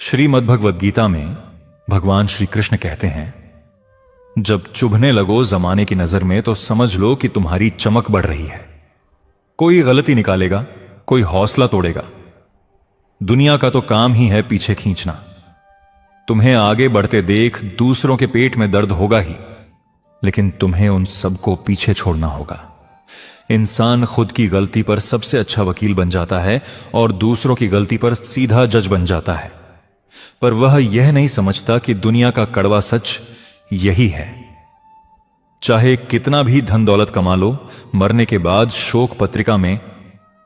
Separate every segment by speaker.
Speaker 1: श्रीमद् भगवद गीता में भगवान श्री कृष्ण कहते हैं, जब चुभने लगो जमाने की नजर में तो समझ लो कि तुम्हारी चमक बढ़ रही है। कोई गलती निकालेगा, कोई हौसला तोड़ेगा। दुनिया का तो काम ही है पीछे खींचना। तुम्हें आगे बढ़ते देख दूसरों के पेट में दर्द होगा ही, लेकिन तुम्हें उन सबको पीछे छोड़ना होगा। इंसान खुद की गलती पर सबसे अच्छा वकील बन जाता है और दूसरों की गलती पर सीधा जज बन जाता है, पर वह यह नहीं समझता कि दुनिया का कड़वा सच यही है। चाहे कितना भी धन दौलत कमा लो, मरने के बाद शोक पत्रिका में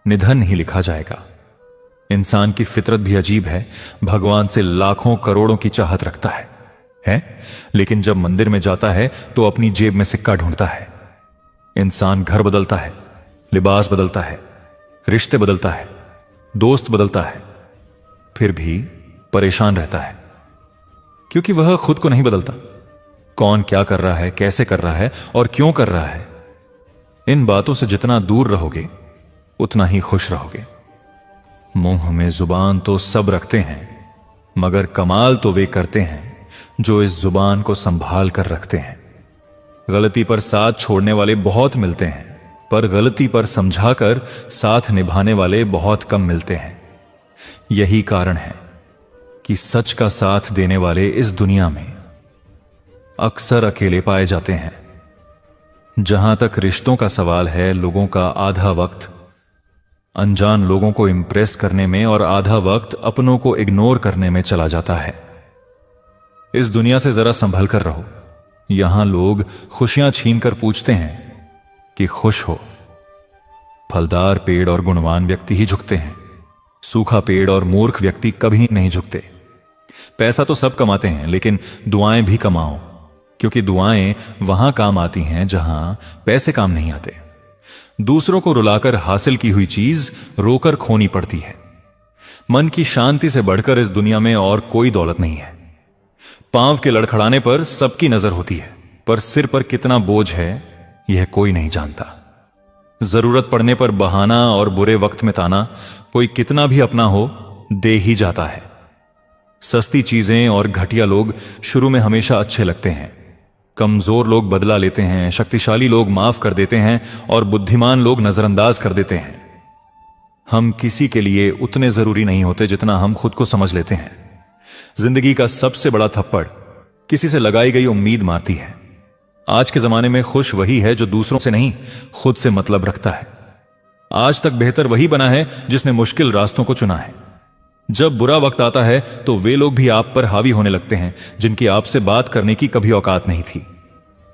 Speaker 1: निधन ही लिखा जाएगा। इंसान की फितरत भी अजीब है। भगवान से लाखों करोड़ों की चाहत रखता है, लेकिन जब मंदिर में जाता है तो अपनी जेब में सिक्का ढूंढता है। इंसान घर बदलता है, लिबास बदलता है, रिश्ते बदलता है, दोस्त बदलता है, फिर भी परेशान रहता है, क्योंकि वह खुद को नहीं बदलता। कौन क्या कर रहा है, कैसे कर रहा है और क्यों कर रहा है, इन बातों से जितना दूर रहोगे उतना ही खुश रहोगे। मुंह में जुबान तो सब रखते हैं, मगर कमाल तो वे करते हैं जो इस जुबान को संभाल कर रखते हैं। गलती पर साथ छोड़ने वाले बहुत मिलते हैं, पर गलती पर समझाकर साथ निभाने वाले बहुत कम मिलते हैं। यही कारण है कि सच का साथ देने वाले इस दुनिया में अक्सर अकेले पाए जाते हैं। जहां तक रिश्तों का सवाल है, लोगों का आधा वक्त अनजान लोगों को इंप्रेस करने में और आधा वक्त अपनों को इग्नोर करने में चला जाता है। इस दुनिया से जरा संभल कर रहो। यहां लोग खुशियां छीनकर पूछते हैं कि खुश हो। फलदार पेड़ और गुणवान व्यक्ति ही झुकते हैं, सूखा पेड़ और मूर्ख व्यक्ति कभी नहीं झुकते। पैसा तो सब कमाते हैं, लेकिन दुआएं भी कमाओ, क्योंकि दुआएं वहां काम आती हैं जहां पैसे काम नहीं आते। दूसरों को रुलाकर हासिल की हुई चीज रोकर खोनी पड़ती है। मन की शांति से बढ़कर इस दुनिया में और कोई दौलत नहीं है। पांव के लड़खड़ाने पर सबकी नजर होती है, पर सिर पर कितना बोझ है यह कोई नहीं जानता। जरूरत पड़ने पर बहाना और बुरे वक्त में ताना कोई कितना भी अपना हो दे ही जाता है। सस्ती चीजें और घटिया लोग शुरू में हमेशा अच्छे लगते हैं। कमजोर लोग बदला लेते हैं, शक्तिशाली लोग माफ कर देते हैं और बुद्धिमान लोग नजरअंदाज कर देते हैं। हम किसी के लिए उतने जरूरी नहीं होते जितना हम खुद को समझ लेते हैं। जिंदगी का सबसे बड़ा थप्पड़ किसी से लगाई गई उम्मीद मारती है। आज के जमाने में खुश वही है जो दूसरों से नहीं, खुद से मतलब रखता है। आज तक बेहतर वही बना है जिसने मुश्किल रास्तों को चुना है। जब बुरा वक्त आता है तो वे लोग भी आप पर हावी होने लगते हैं जिनकी आपसे बात करने की कभी औकात नहीं थी।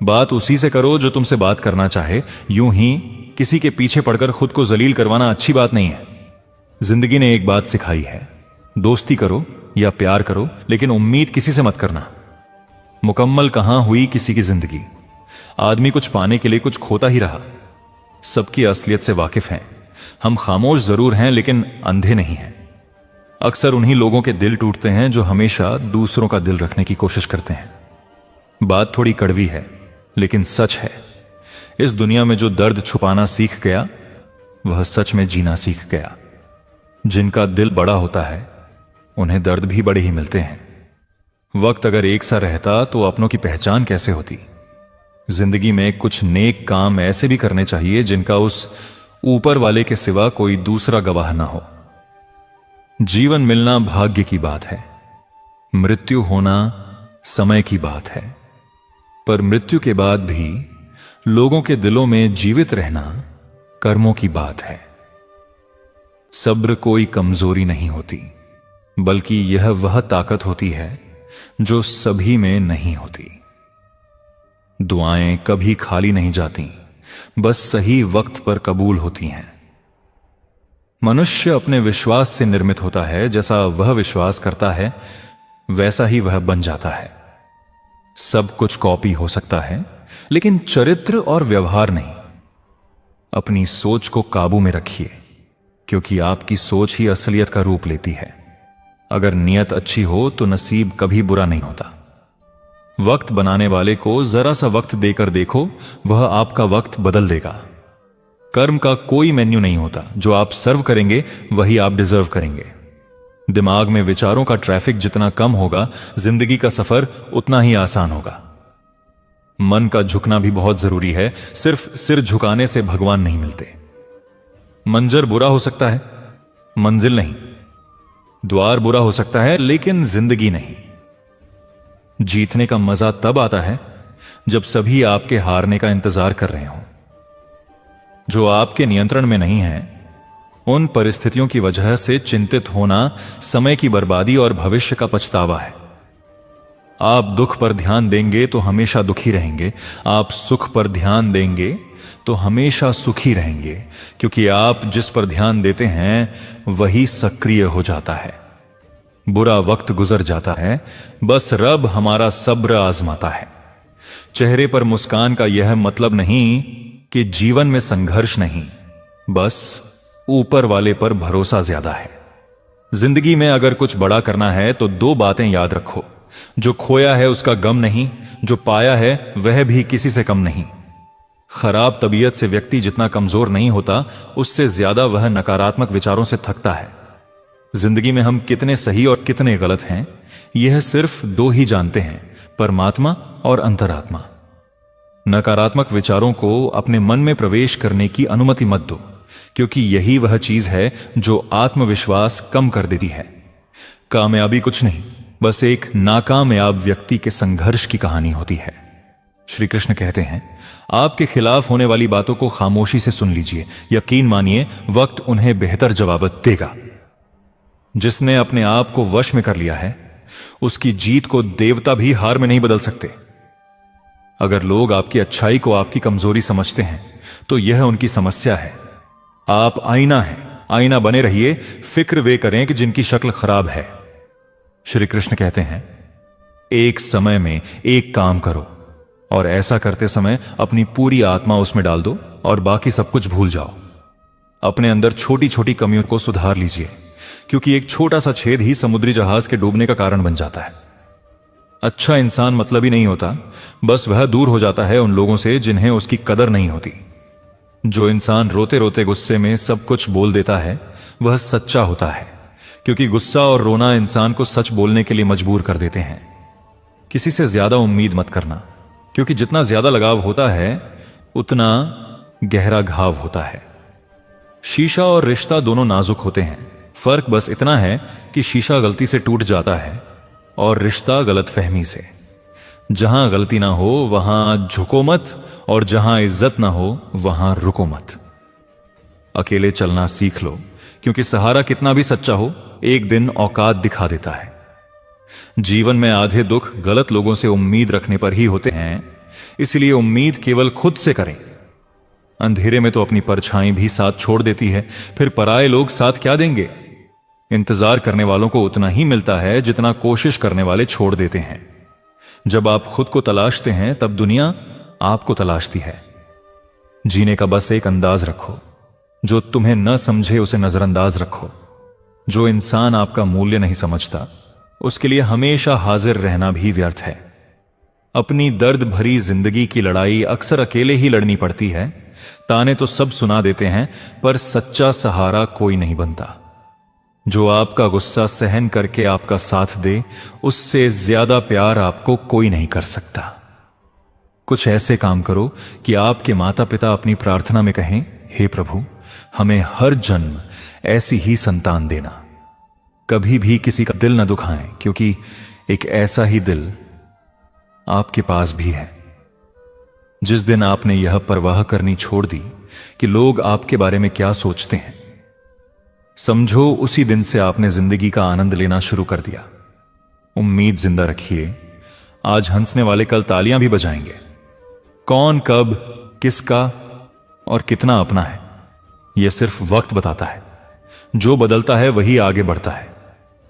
Speaker 1: बात उसी से करो जो तुमसे बात करना चाहे। यूं ही किसी के पीछे पड़कर खुद को जलील करवाना अच्छी बात नहीं है। जिंदगी ने एक बात सिखाई है, दोस्ती करो या प्यार करो, लेकिन उम्मीद किसी से मत करना। मुकम्मल कहां हुई किसी की जिंदगी। आदमी कुछ पाने के लिए कुछ खोता ही रहा। सबकी असलियत से वाकिफ हैं। हम खामोश जरूर हैं, लेकिन अंधे नहीं हैं। अक्सर उन्हीं लोगों के दिल टूटते हैं जो हमेशा दूसरों का दिल रखने की कोशिश करते हैं। बात थोड़ी कड़वी है, लेकिन सच है। इस दुनिया में जो दर्द छुपाना सीख गया, वह सच में जीना सीख गया। जिनका दिल बड़ा होता है उन्हें दर्द भी बड़े ही मिलते हैं। वक्त अगर एक सा रहता तो अपनों की पहचान कैसे होती। जिंदगी में कुछ नेक काम ऐसे भी करने चाहिए जिनका उस ऊपर वाले के सिवा कोई दूसरा गवाह ना हो। जीवन मिलना भाग्य की बात है, मृत्यु होना समय की बात है, पर मृत्यु के बाद भी लोगों के दिलों में जीवित रहना कर्मों की बात है। सब्र कोई कमजोरी नहीं होती, बल्कि यह वह ताकत होती है जो सभी में नहीं होती। दुआएं कभी खाली नहीं जाती, बस सही वक्त पर कबूल होती हैं। मनुष्य अपने विश्वास से निर्मित होता है। जैसा वह विश्वास करता है वैसा ही वह बन जाता है। सब कुछ कॉपी हो सकता है, लेकिन चरित्र और व्यवहार नहीं। अपनी सोच को काबू में रखिए, क्योंकि आपकी सोच ही असलियत का रूप लेती है। अगर नियत अच्छी हो तो नसीब कभी बुरा नहीं होता। वक्त बनाने वाले को जरा सा वक्त देकर देखो, वह आपका वक्त बदल देगा। कर्म का कोई मेन्यू नहीं होता। जो आप सर्व करेंगे वही आप डिजर्व करेंगे। दिमाग में विचारों का ट्रैफिक जितना कम होगा, जिंदगी का सफर उतना ही आसान होगा। मन का झुकना भी बहुत जरूरी है। सिर्फ सिर झुकाने से भगवान नहीं मिलते। मंजर बुरा हो सकता है, मंजिल नहीं। द्वार बुरा हो सकता है, लेकिन जिंदगी नहीं। जीतने का मजा तब आता है जब सभी आपके हारने का इंतजार कर रहे हों। जो आपके नियंत्रण में नहीं है, उन परिस्थितियों की वजह से चिंतित होना समय की बर्बादी और भविष्य का पछतावा है। आप दुख पर ध्यान देंगे तो हमेशा दुखी रहेंगे। आप सुख पर ध्यान देंगे तो हमेशा सुखी रहेंगे, क्योंकि आप जिस पर ध्यान देते हैं वही सक्रिय हो जाता है। बुरा वक्त गुजर जाता है, बस रब हमारा सब्र आजमाता है। चेहरे पर मुस्कान का यह मतलब नहीं कि जीवन में संघर्ष नहीं, बस ऊपर वाले पर भरोसा ज्यादा है। जिंदगी में अगर कुछ बड़ा करना है तो दो बातें याद रखो। जो खोया है उसका गम नहीं, जो पाया है वह भी किसी से कम नहीं। खराब तबीयत से व्यक्ति जितना कमजोर नहीं होता, उससे ज्यादा वह नकारात्मक विचारों से थकता है। जिंदगी में हम कितने सही और कितने गलत हैं, यह सिर्फ दो ही जानते हैं, परमात्मा और अंतरात्मा। नकारात्मक विचारों को अपने मन में प्रवेश करने की अनुमति मत दो, क्योंकि यही वह चीज है जो आत्मविश्वास कम कर देती है। कामयाबी कुछ नहीं, बस एक नाकामयाब व्यक्ति के संघर्ष की कहानी होती है। श्री कृष्ण कहते हैं, आपके खिलाफ होने वाली बातों को खामोशी से सुन लीजिए। यकीन मानिए, वक्त उन्हें बेहतर जवाब देगा। जिसने अपने आप को वश में कर लिया है, उसकी जीत को देवता भी हार में नहीं बदल सकते। अगर लोग आपकी अच्छाई को आपकी कमजोरी समझते हैं, तो यह उनकी समस्या है। आप आईना हैं, आईना बने रहिए। फिक्र वे करें कि जिनकी शक्ल खराब है। श्री कृष्ण कहते हैं, एक समय में एक काम करो और ऐसा करते समय अपनी पूरी आत्मा उसमें डाल दो और बाकी सब कुछ भूल जाओ। अपने अंदर छोटी छोटी कमियों को सुधार लीजिए, क्योंकि एक छोटा सा छेद ही समुद्री जहाज के डूबने का कारण बन जाता है। अच्छा इंसान मतलब ही नहीं होता, बस वह दूर हो जाता है उन लोगों से जिन्हें उसकी कदर नहीं होती। जो इंसान रोते रोते गुस्से में सब कुछ बोल देता है, वह सच्चा होता है, क्योंकि गुस्सा और रोना इंसान को सच बोलने के लिए मजबूर कर देते हैं। किसी से ज्यादा उम्मीद मत करना, क्योंकि जितना ज्यादा लगाव होता है उतना गहरा घाव होता है। शीशा और रिश्ता दोनों नाजुक होते हैं। फर्क बस इतना है कि शीशा गलती से टूट जाता है और रिश्ता गलतफहमी से। जहां गलती ना हो वहां झुको मत, और जहां इज्जत ना हो वहां रुको मत। अकेले चलना सीख लो, क्योंकि सहारा कितना भी सच्चा हो, एक दिन औकात दिखा देता है। जीवन में आधे दुख गलत लोगों से उम्मीद रखने पर ही होते हैं, इसलिए उम्मीद केवल खुद से करें। अंधेरे में तो अपनी परछाई भी साथ छोड़ देती है, फिर पराये लोग साथ क्या देंगे। इंतजार करने वालों को उतना ही मिलता है जितना कोशिश करने वाले छोड़ देते हैं। जब आप खुद को तलाशते हैं, तब दुनिया आपको तलाशती है। जीने का बस एक अंदाज रखो। जो तुम्हें न समझे उसे नजरअंदाज रखो। जो इंसान आपका मूल्य नहीं समझता, उसके लिए हमेशा हाजिर रहना भी व्यर्थ है। अपनी दर्द भरी जिंदगी की लड़ाई अक्सर अकेले ही लड़नी पड़ती है। ताने तो सब सुना देते हैं, पर सच्चा सहारा कोई नहीं बनता। जो आपका गुस्सा सहन करके आपका साथ दे, उससे ज्यादा प्यार आपको कोई नहीं कर सकता। कुछ ऐसे काम करो कि आपके माता पिता अपनी प्रार्थना में कहें, हे प्रभु, हमें हर जन्म ऐसी ही संतान देना। कभी भी किसी का दिल न दुखाएं, क्योंकि एक ऐसा ही दिल आपके पास भी है। जिस दिन आपने यह परवाह करनी छोड़ दी कि लोग आपके बारे में क्या सोचते हैं, समझो उसी दिन से आपने जिंदगी का आनंद लेना शुरू कर दिया। उम्मीद जिंदा रखिए। आज हंसने वाले कल तालियां भी बजाएंगे। कौन कब किसका और कितना अपना है, यह सिर्फ वक्त बताता है। जो बदलता है वही आगे बढ़ता है।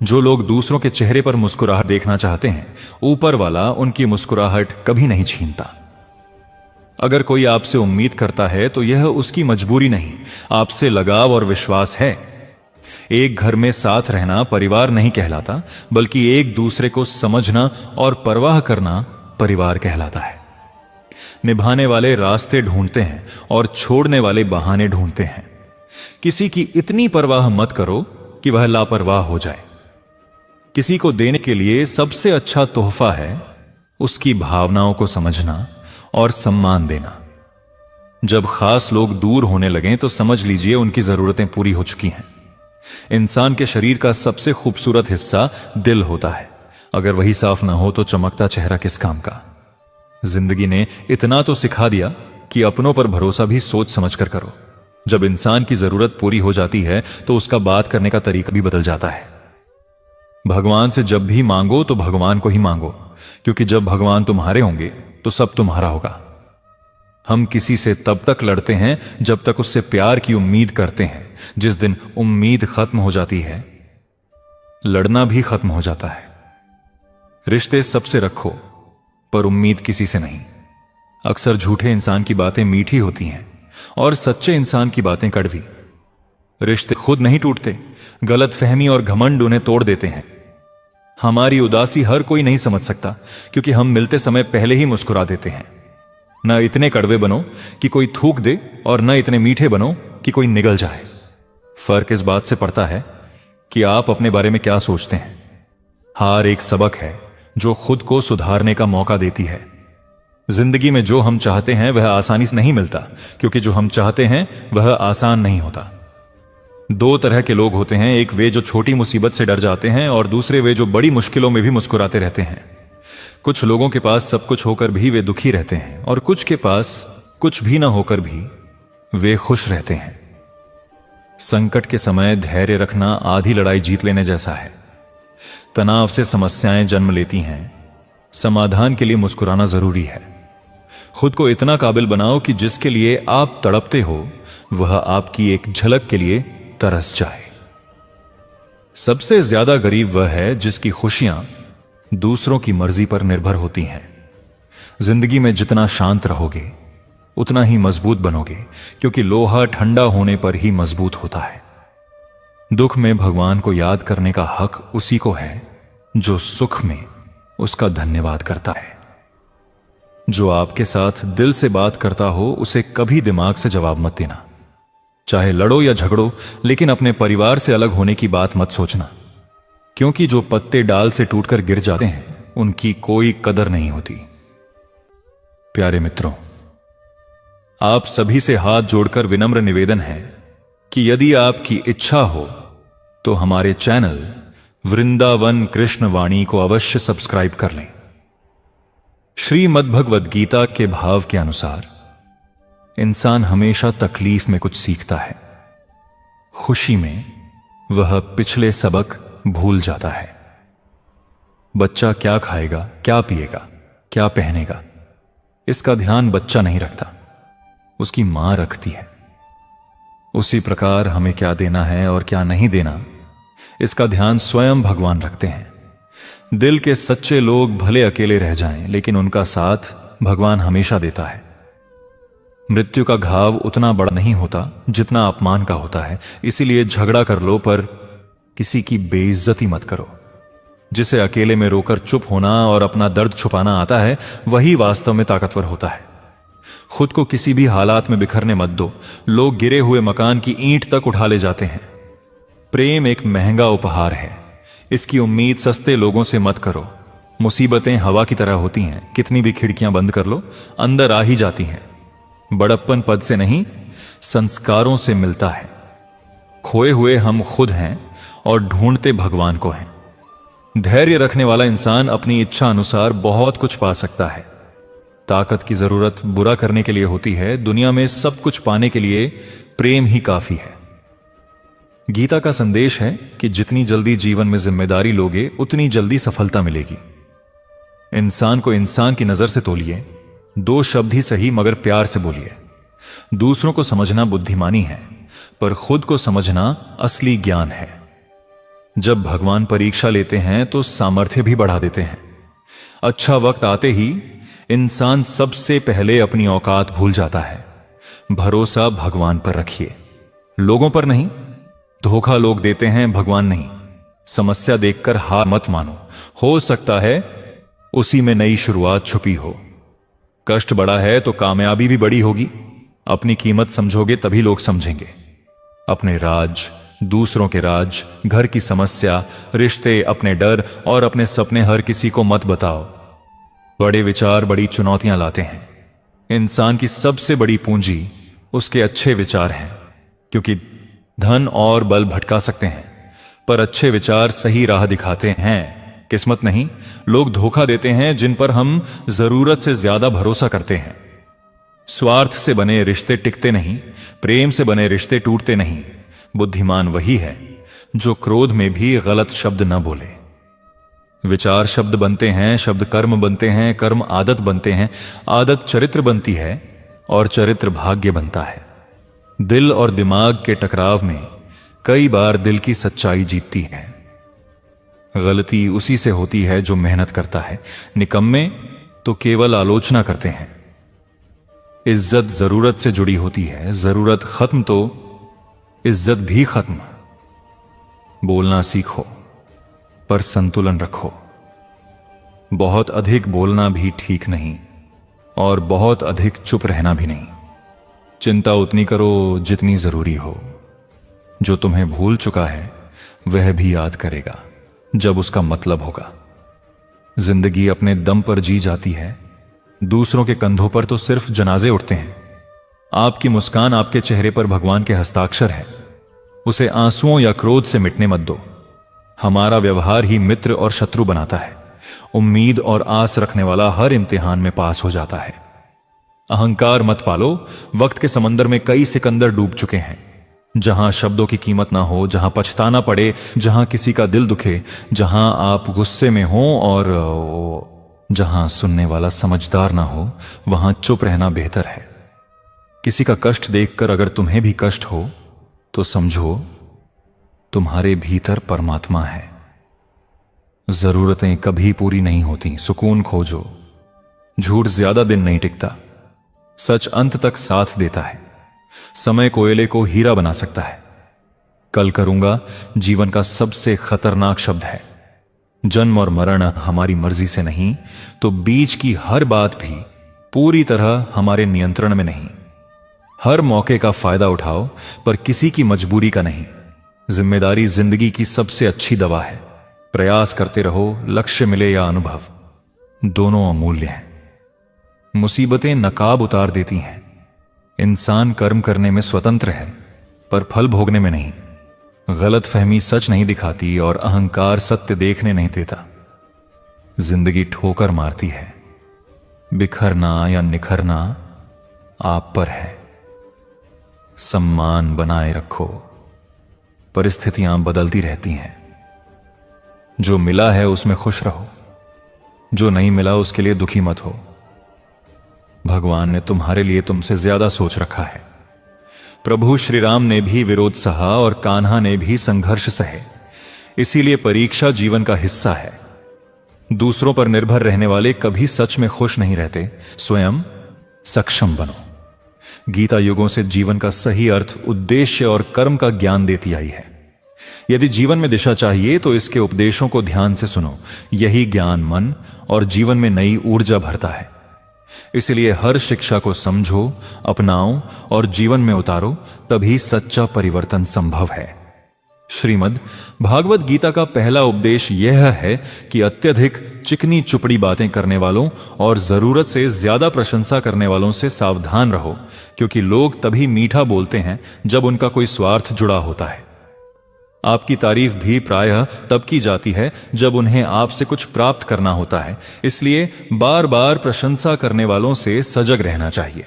Speaker 1: जो लोग दूसरों के चेहरे पर मुस्कुराहट देखना चाहते हैं, ऊपर वाला उनकी मुस्कुराहट कभी नहीं छीनता। अगर कोई आपसे उम्मीद करता है तो यह उसकी मजबूरी नहीं, आपसे लगाव और विश्वास है। एक घर में साथ रहना परिवार नहीं कहलाता, बल्कि एक दूसरे को समझना और परवाह करना परिवार कहलाता है। निभाने वाले रास्ते ढूंढते हैं और छोड़ने वाले बहाने ढूंढते हैं। किसी की इतनी परवाह मत करो कि वह लापरवाह हो जाए। किसी को देने के लिए सबसे अच्छा तोहफा है उसकी भावनाओं को समझना और सम्मान देना। जब खास लोग दूर होने लगें तो समझ लीजिए उनकी जरूरतें पूरी हो चुकी हैं। इंसान के शरीर का सबसे खूबसूरत हिस्सा दिल होता है। अगर वही साफ ना हो तो चमकता चेहरा किस काम का। जिंदगी ने इतना तो सिखा दिया कि अपनों पर भरोसा भी सोच समझ कर करो। जब इंसान की जरूरत पूरी हो जाती है तो उसका बात करने का तरीका भी बदल जाता है। भगवान से जब भी मांगो तो भगवान को ही मांगो, क्योंकि जब भगवान तुम्हारे होंगे तो सब तुम्हारा होगा। हम किसी से तब तक लड़ते हैं जब तक उससे प्यार की उम्मीद करते हैं। जिस दिन उम्मीद खत्म हो जाती है, लड़ना भी खत्म हो जाता है। रिश्ते सबसे रखो पर उम्मीद किसी से नहीं। अक्सर झूठे इंसान की बातें मीठी होती हैं और सच्चे इंसान की बातें कड़वी। रिश्ते खुद नहीं टूटते, गलतफहमी और घमंड उन्हें तोड़ देते हैं। हमारी उदासी हर कोई नहीं समझ सकता, क्योंकि हम मिलते समय पहले ही मुस्कुरा देते हैं। न इतने कड़वे बनो कि कोई थूक दे और न इतने मीठे बनो कि कोई निगल जाए। फर्क इस बात से पड़ता है कि आप अपने बारे में क्या सोचते हैं। हार एक सबक है जो खुद को सुधारने का मौका देती है। जिंदगी में जो हम चाहते हैं वह आसानी से नहीं मिलता, क्योंकि जो हम चाहते हैं वह आसान नहीं होता। दो तरह के लोग होते हैं, एक वे जो छोटी मुसीबत से डर जाते हैं और दूसरे वे जो बड़ी मुश्किलों में भी मुस्कुराते रहते हैं। कुछ लोगों के पास सब कुछ होकर भी वे दुखी रहते हैं और कुछ के पास कुछ भी ना होकर भी वे खुश रहते हैं। संकट के समय धैर्य रखना आधी लड़ाई जीत लेने जैसा है। तनाव से समस्याएं जन्म लेती हैं, समाधान के लिए मुस्कुराना जरूरी है। खुद को इतना काबिल बनाओ कि जिसके लिए आप तड़पते हो वह आपकी एक झलक के लिए तरस जाए। सबसे ज्यादा गरीब वह है जिसकी खुशियां दूसरों की मर्जी पर निर्भर होती हैं। जिंदगी में जितना शांत रहोगे उतना ही मजबूत बनोगे, क्योंकि लोहा ठंडा होने पर ही मजबूत होता है। दुख में भगवान को याद करने का हक उसी को है जो सुख में उसका धन्यवाद करता है। जो आपके साथ दिल से बात करता हो उसे कभी दिमाग से जवाब मत देना। चाहे लड़ो या झगड़ो, लेकिन अपने परिवार से अलग होने की बात मत सोचना, क्योंकि जो पत्ते डाल से टूटकर गिर जाते हैं उनकी कोई कदर नहीं होती। प्यारे मित्रों, आप सभी से हाथ जोड़कर विनम्र निवेदन है कि यदि आपकी इच्छा हो तो हमारे चैनल वृंदावन कृष्ण वाणी को अवश्य सब्सक्राइब कर लें। श्रीमद्भगवद गीता के भाव के अनुसार इंसान हमेशा तकलीफ में कुछ सीखता है, खुशी में वह पिछले सबक भूल जाता है। बच्चा क्या खाएगा, क्या पिएगा, क्या पहनेगा, इसका ध्यान बच्चा नहीं रखता, उसकी मां रखती है। उसी प्रकार हमें क्या देना है और क्या नहीं देना, इसका ध्यान स्वयं भगवान रखते हैं। दिल के सच्चे लोग भले अकेले रह जाएं, लेकिन उनका साथ भगवान हमेशा देता है। मृत्यु का घाव उतना बड़ा नहीं होता जितना अपमान का होता है, इसीलिए झगड़ा कर लो पर किसी की बेइज्जती मत करो। जिसे अकेले में रोकर चुप होना और अपना दर्द छुपाना आता है, वही वास्तव में ताकतवर होता है। खुद को किसी भी हालात में बिखरने मत दो। लोग गिरे हुए मकान की ईंट तक उठा ले जाते हैं। प्रेम एक महंगा उपहार है, इसकी उम्मीद सस्ते लोगों से मत करो। मुसीबतें हवा की तरह होती हैं, कितनी भी खिड़कियां बंद कर लो अंदर आ ही जाती हैं। बड़प्पन पद से नहीं, संस्कारों से मिलता है। खोए हुए हम खुद हैं और ढूंढते भगवान को हैं। धैर्य रखने वाला इंसान अपनी इच्छा अनुसार बहुत कुछ पा सकता है। ताकत की जरूरत बुरा करने के लिए होती है, दुनिया में सब कुछ पाने के लिए प्रेम ही काफी है। गीता का संदेश है कि जितनी जल्दी जीवन में जिम्मेदारी लोगे उतनी जल्दी सफलता मिलेगी। इंसान को इंसान की नजर से तोलिए, दो शब्द ही सही मगर प्यार से बोलिए। दूसरों को समझना बुद्धिमानी है, पर खुद को समझना असली ज्ञान है। जब भगवान परीक्षा लेते हैं तो सामर्थ्य भी बढ़ा देते हैं। अच्छा वक्त आते ही इंसान सबसे पहले अपनी औकात भूल जाता है। भरोसा भगवान पर रखिए, लोगों पर नहीं। धोखा लोग देते हैं, भगवान नहीं। समस्या देखकर हार मत मानो, हो सकता है उसी में नई शुरुआत छुपी हो। कष्ट बड़ा है तो कामयाबी भी बड़ी होगी। अपनी कीमत समझोगे तभी लोग समझेंगे। अपने राज दूसरों के राज, घर की समस्या, रिश्ते, अपने डर और अपने सपने हर किसी को मत बताओ। बड़े विचार बड़ी चुनौतियां लाते हैं। इंसान की सबसे बड़ी पूंजी उसके अच्छे विचार हैं, क्योंकि धन और बल भटका सकते हैं, पर अच्छे विचार सही राह दिखाते हैं। किस्मत नहीं, लोग धोखा देते हैं जिन पर हम जरूरत से ज्यादा भरोसा करते हैं। स्वार्थ से बने रिश्ते टिकते नहीं, प्रेम से बने रिश्ते टूटते नहीं। बुद्धिमान वही है जो क्रोध में भी गलत शब्द न बोले। विचार शब्द बनते हैं, शब्द कर्म बनते हैं, कर्म आदत बनते हैं, आदत चरित्र बनती है और चरित्र भाग्य बनता है। दिल और दिमाग के टकराव में कई बार दिल की सच्चाई जीतती है। गलती उसी से होती है जो मेहनत करता है। निकम्मे तो केवल आलोचना करते हैं। इज्जत जरूरत से जुड़ी होती है, जरूरत खत्म तो इज्जत भी खत्म। बोलना सीखो पर संतुलन रखो। बहुत अधिक बोलना भी ठीक नहीं और बहुत अधिक चुप रहना भी नहीं। चिंता उतनी करो जितनी जरूरी हो। जो तुम्हें भूल चुका है वह भी याद करेगा जब उसका मतलब होगा। जिंदगी अपने दम पर जी जाती है, दूसरों के कंधों पर तो सिर्फ जनाजे उठते हैं। आपकी मुस्कान आपके चेहरे पर भगवान के हस्ताक्षर है। उसे आंसुओं या क्रोध से मिटने मत दो। हमारा व्यवहार ही मित्र और शत्रु बनाता है। उम्मीद और आस रखने वाला हर इम्तिहान में पास हो जाता है। अहंकार मत पालो। वक्त के समंदर में कई सिकंदर डूब चुके हैं। जहां शब्दों की कीमत ना हो, जहां पछताना पड़े, जहां किसी का दिल दुखे, जहां आप गुस्से में हो और जहां सुनने वाला समझदार ना हो, वहां चुप रहना बेहतर है। किसी का कष्ट देखकर अगर तुम्हें भी कष्ट हो तो समझो तुम्हारे भीतर परमात्मा है। जरूरतें कभी पूरी नहीं होती, सुकून खोजो। झूठ ज्यादा दिन नहीं टिकता, सच अंत तक साथ देता है। समय कोयले को हीरा बना सकता है। कल करूंगा जीवन का सबसे खतरनाक शब्द है। जन्म और मरण हमारी मर्जी से नहीं, तो बीच की हर बात भी पूरी तरह हमारे नियंत्रण में नहीं। हर मौके का फायदा उठाओ, पर किसी की मजबूरी का नहीं। जिम्मेदारी जिंदगी की सबसे अच्छी दवा है। प्रयास करते रहो, लक्ष्य मिले या अनुभव, दोनों अमूल्य हैं। मुसीबतें नकाब उतार देती हैं। इंसान कर्म करने में स्वतंत्र है, पर फल भोगने में नहीं। गलत फहमी सच नहीं दिखाती और अहंकार सत्य देखने नहीं देता। जिंदगी ठोकर मारती है। बिखरना या निखरना आप पर है। सम्मान बनाए रखो। परिस्थितियां बदलती रहती हैं। जो मिला है उसमें खुश रहो, जो नहीं मिला उसके लिए दुखी मत हो। भगवान ने तुम्हारे लिए तुमसे ज्यादा सोच रखा है। प्रभु श्री राम ने भी विरोध सहा और कान्हा ने भी संघर्ष सहे। इसीलिए परीक्षा जीवन का हिस्सा है। दूसरों पर निर्भर रहने वाले कभी सच में खुश नहीं रहते। स्वयं सक्षम बनो। गीता युगों से जीवन का सही अर्थ, उद्देश्य और कर्म का ज्ञान देती आई है। यदि जीवन में दिशा चाहिए तो इसके उपदेशों को ध्यान से सुनो। यही ज्ञान मन और जीवन में नई ऊर्जा भरता है। इसलिए हर शिक्षा को समझो, अपनाओ और जीवन में उतारो, तभी सच्चा परिवर्तन संभव है। श्रीमद् भागवत गीता का पहला उपदेश यह है कि अत्यधिक चिकनी चुपड़ी बातें करने वालों और जरूरत से ज्यादा प्रशंसा करने वालों से सावधान रहो, क्योंकि लोग तभी मीठा बोलते हैं जब उनका कोई स्वार्थ जुड़ा होता है। आपकी तारीफ भी प्रायः तब की जाती है जब उन्हें आपसे कुछ प्राप्त करना होता है। इसलिए बार बार प्रशंसा करने वालों से सजग रहना चाहिए।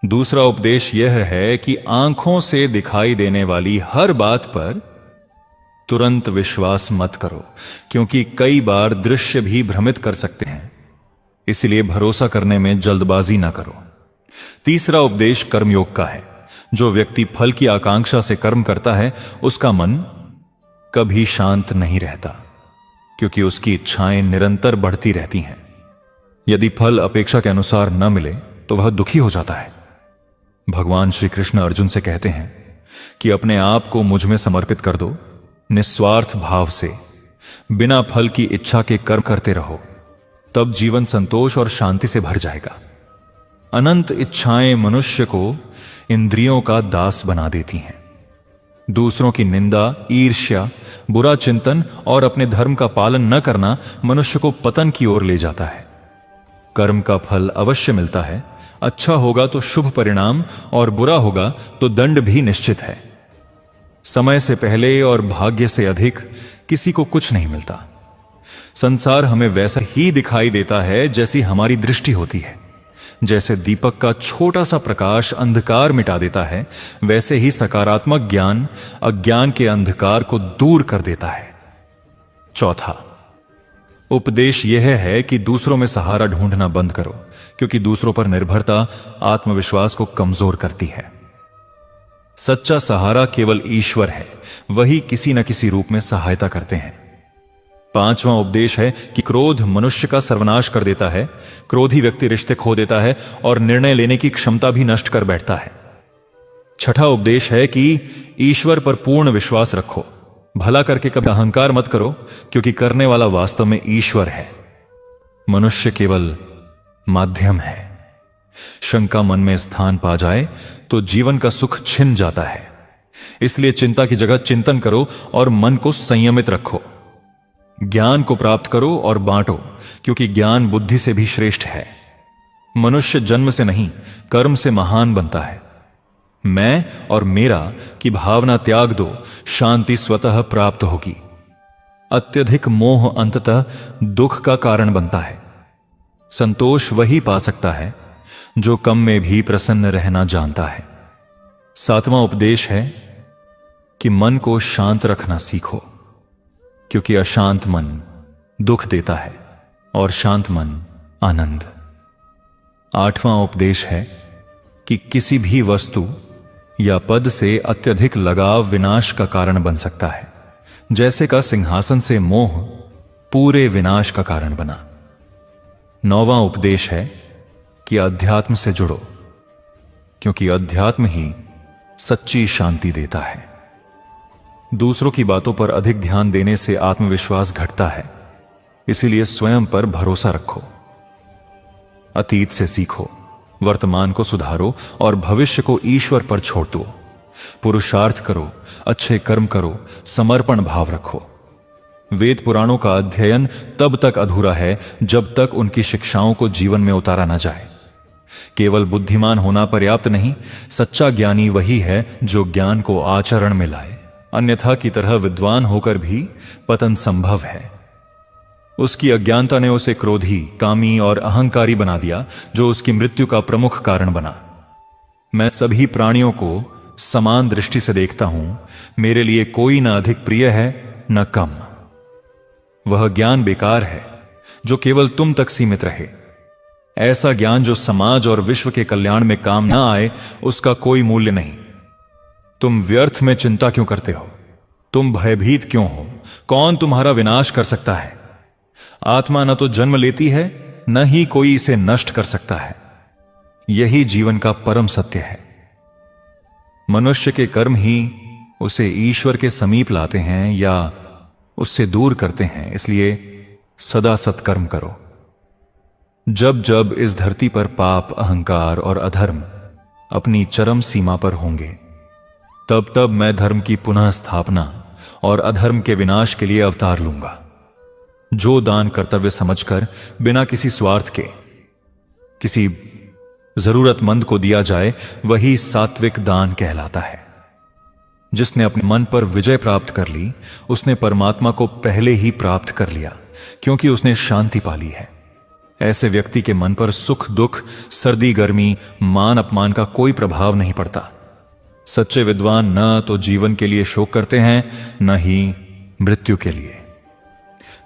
Speaker 1: दूसरा उपदेश यह है कि आंखों से दिखाई देने वाली हर बात पर तुरंत विश्वास मत करो, क्योंकि कई बार दृश्य भी भ्रमित कर सकते हैं। इसलिए भरोसा करने में जल्दबाजी ना करो। तीसरा उपदेश कर्मयोग का है। जो व्यक्ति फल की आकांक्षा से कर्म करता है, उसका मन कभी शांत नहीं रहता, क्योंकि उसकी इच्छाएं निरंतर बढ़ती रहती हैं। यदि फल अपेक्षा के अनुसार न मिले तो वह दुखी हो जाता है। भगवान श्री कृष्ण अर्जुन से कहते हैं कि अपने आप को मुझ में समर्पित कर दो। निस्वार्थ भाव से बिना फल की इच्छा के कर्म करते रहो, तब जीवन संतोष और शांति से भर जाएगा। अनंत इच्छाएं मनुष्य को इंद्रियों का दास बना देती हैं। दूसरों की निंदा, ईर्ष्या, बुरा चिंतन और अपने धर्म का पालन न करना मनुष्य को पतन की ओर ले जाता है। कर्म का फल अवश्य मिलता है। अच्छा होगा तो शुभ परिणाम और बुरा होगा तो दंड भी निश्चित है। समय से पहले और भाग्य से अधिक किसी को कुछ नहीं मिलता। संसार हमें वैसा ही दिखाई देता है जैसी हमारी दृष्टि होती है। जैसे दीपक का छोटा सा प्रकाश अंधकार मिटा देता है, वैसे ही सकारात्मक ज्ञान अज्ञान के अंधकार को दूर कर देता है। चौथा उपदेश यह है कि दूसरों में सहारा ढूंढना बंद करो, क्योंकि दूसरों पर निर्भरता आत्मविश्वास को कमजोर करती है। सच्चा सहारा केवल ईश्वर है, वही किसी न किसी रूप में सहायता करते हैं। पांचवां उपदेश है कि क्रोध मनुष्य का सर्वनाश कर देता है। क्रोधी व्यक्ति रिश्ते खो देता है और निर्णय लेने की क्षमता भी नष्ट कर बैठता है। छठा उपदेश है कि ईश्वर पर पूर्ण विश्वास रखो। भला करके कभी अहंकार मत करो, क्योंकि करने वाला वास्तव में ईश्वर है। मनुष्य केवल माध्यम है। शंका मन में स्थान पा जाए तो जीवन का सुख छिन जाता है। इसलिए चिंता की जगह चिंतन करो और मन को संयमित रखो। ज्ञान को प्राप्त करो और बांटो, क्योंकि ज्ञान बुद्धि से भी श्रेष्ठ है। मनुष्य जन्म से नहीं, कर्म से महान बनता है। मैं और मेरा की भावना त्याग दो, शांति स्वतः प्राप्त होगी। अत्यधिक मोह अंततः दुख का कारण बनता है। संतोष वही पा सकता है जो कम में भी प्रसन्न रहना जानता है। सातवां उपदेश है कि मन को शांत रखना सीखो, क्योंकि अशांत मन दुख देता है और शांत मन आनंद। आठवां उपदेश है कि किसी भी वस्तु या पद से अत्यधिक लगाव विनाश का कारण बन सकता है, जैसे का सिंहासन से मोह पूरे विनाश का कारण बना। नौवां उपदेश है कि अध्यात्म से जुड़ो, क्योंकि अध्यात्म ही सच्ची शांति देता है। दूसरों की बातों पर अधिक ध्यान देने से आत्मविश्वास घटता है, इसीलिए स्वयं पर भरोसा रखो। अतीत से सीखो, वर्तमान को सुधारो और भविष्य को ईश्वर पर छोड़ दो। पुरुषार्थ करो, अच्छे कर्म करो, समर्पण भाव रखो। वेद पुराणों का अध्ययन तब तक अधूरा है जब तक उनकी शिक्षाओं को जीवन में उतारा न जाए। केवल बुद्धिमान होना पर्याप्त नहीं, सच्चा ज्ञानी वही है जो ज्ञान को आचरण में लाए। अन्यथा की तरह विद्वान होकर भी पतन संभव है। उसकी अज्ञानता ने उसे क्रोधी, कामी और अहंकारी बना दिया, जो उसकी मृत्यु का प्रमुख कारण बना। मैं सभी प्राणियों को समान दृष्टि से देखता हूं। मेरे लिए कोई न अधिक प्रिय है न कम। वह ज्ञान बेकार है जो केवल तुम तक सीमित रहे। ऐसा ज्ञान जो समाज और विश्व के कल्याण में काम ना आए, उसका कोई मूल्य नहीं। तुम व्यर्थ में चिंता क्यों करते हो? तुम भयभीत क्यों हो? कौन तुम्हारा विनाश कर सकता है? आत्मा न तो जन्म लेती है, न ही कोई इसे नष्ट कर सकता है। यही जीवन का परम सत्य है। मनुष्य के कर्म ही उसे ईश्वर के समीप लाते हैं या उससे दूर करते हैं। इसलिए सदा सत्कर्म करो। जब जब इस धरती पर पाप, अहंकार और अधर्म अपनी चरम सीमा पर होंगे, तब तब मैं धर्म की पुनः स्थापना और अधर्म के विनाश के लिए अवतार लूंगा। जो दान कर्तव्य समझकर बिना किसी स्वार्थ के किसी जरूरतमंद को दिया जाए, वही सात्विक दान कहलाता है। जिसने अपने मन पर विजय प्राप्त कर ली, उसने परमात्मा को पहले ही प्राप्त कर लिया, क्योंकि उसने शांति पाली है। ऐसे व्यक्ति के मन पर सुख दुख, सर्दी गर्मी, मान अपमान का कोई प्रभाव नहीं पड़ता। सच्चे विद्वान न तो जीवन के लिए शोक करते हैं, न ही मृत्यु के लिए।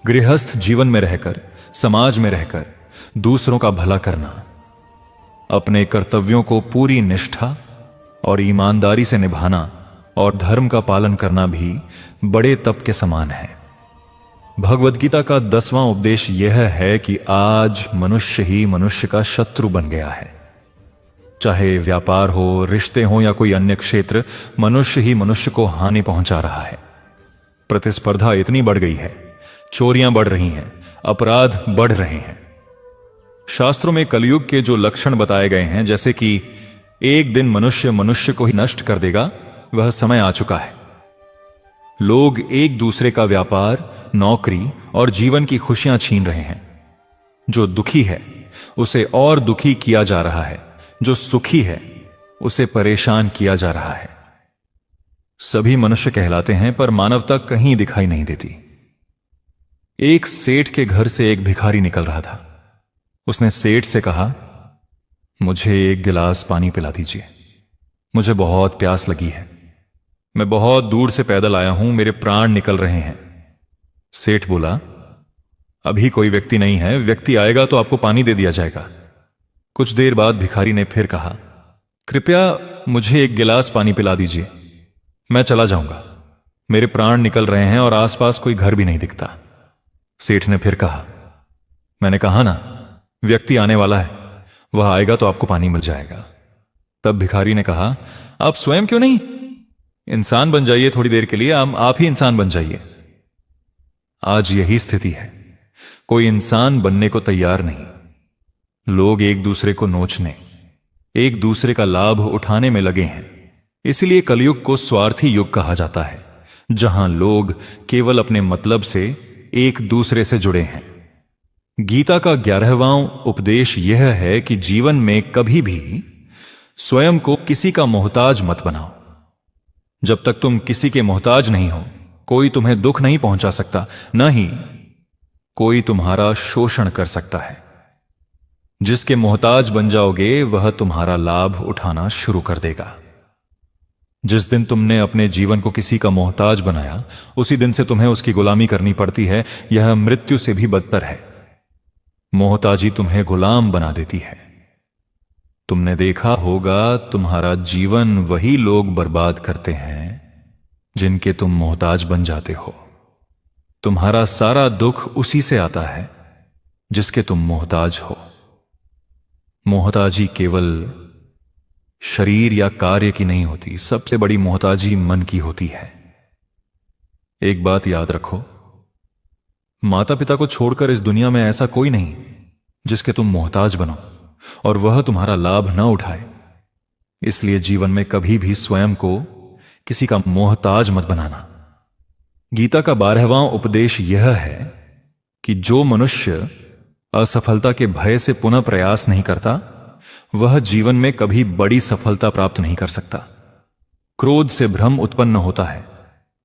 Speaker 1: गृहस्थ जीवन में रहकर, समाज में रहकर दूसरों का भला करना, अपने कर्तव्यों को पूरी निष्ठा और ईमानदारी से निभाना और धर्म का पालन करना भी बड़े तप के समान है। भगवद गीता का 10वां उपदेश यह है कि आज मनुष्य ही मनुष्य का शत्रु बन गया है। चाहे व्यापार हो, रिश्ते हो या कोई अन्य क्षेत्र, मनुष्य ही मनुष्य को हानि पहुंचा रहा है। प्रतिस्पर्धा इतनी बढ़ गई है, चोरियां बढ़ रही हैं, अपराध बढ़ रहे हैं। शास्त्रों में कलयुग के जो लक्षण बताए गए हैं, जैसे कि एक दिन मनुष्य मनुष्य को ही नष्ट कर देगा, वह समय आ चुका है। लोग एक दूसरे का व्यापार, नौकरी और जीवन की खुशियां छीन रहे हैं। जो दुखी है उसे और दुखी किया जा रहा है, जो सुखी है उसे परेशान किया जा रहा है। सभी मनुष्य कहलाते हैं, पर मानवता कहीं दिखाई नहीं देती। एक सेठ के घर से एक भिखारी निकल रहा था। उसने सेठ से कहा, मुझे एक गिलास पानी पिला दीजिए, मुझे बहुत प्यास लगी है। मैं बहुत दूर से पैदल आया हूं, मेरे प्राण निकल रहे हैं। सेठ बोला, अभी कोई व्यक्ति नहीं है, व्यक्ति आएगा तो आपको पानी दे दिया जाएगा। कुछ देर बाद भिखारी ने फिर कहा, कृपया मुझे एक गिलास पानी पिला दीजिए, मैं चला जाऊंगा, मेरे प्राण निकल रहे हैं और आसपास कोई घर भी नहीं दिखता। सेठ ने फिर कहा, मैंने कहा ना, व्यक्ति आने वाला है, वह आएगा तो आपको पानी मिल जाएगा। तब भिखारी ने कहा, आप स्वयं क्यों नहीं इंसान बन जाइए, थोड़ी देर के लिए आप ही इंसान बन जाइए। आज यही स्थिति है, कोई इंसान बनने को तैयार नहीं। लोग एक दूसरे को नोचने, एक दूसरे का लाभ उठाने में लगे हैं। इसलिए कलयुग को स्वार्थी युग कहा जाता है, जहां लोग केवल अपने मतलब से एक दूसरे से जुड़े हैं। गीता का 11वां उपदेश यह है कि जीवन में कभी भी स्वयं को किसी का मोहताज मत बनाओ। जब तक तुम किसी के मोहताज नहीं हो, कोई तुम्हें दुख नहीं पहुंचा सकता, न ही कोई तुम्हारा शोषण कर सकता है। जिसके मोहताज बन जाओगे वह तुम्हारा लाभ उठाना शुरू कर देगा। जिस दिन तुमने अपने जीवन को किसी का मोहताज बनाया, उसी दिन से तुम्हें उसकी गुलामी करनी पड़ती है। यह मृत्यु से भी बदतर है। मोहताजी तुम्हें गुलाम बना देती है। तुमने देखा होगा, तुम्हारा जीवन वही लोग बर्बाद करते हैं जिनके तुम मोहताज बन जाते हो। तुम्हारा सारा दुख उसी से आता है जिसके तुम मोहताज हो। मोहताजी केवल शरीर या कार्य की नहीं होती, सबसे बड़ी मोहताजी मन की होती है। एक बात याद रखो, माता पिता को छोड़कर इस दुनिया में ऐसा कोई नहीं जिसके तुम मोहताज बनो और वह तुम्हारा लाभ न उठाए। इसलिए जीवन में कभी भी स्वयं को किसी का मोहताज मत बनाना। गीता का 12वां उपदेश यह है कि जो मनुष्य असफलता के भय से पुनः प्रयास नहीं करता, वह जीवन में कभी बड़ी सफलता प्राप्त नहीं कर सकता। क्रोध से भ्रम उत्पन्न होता है,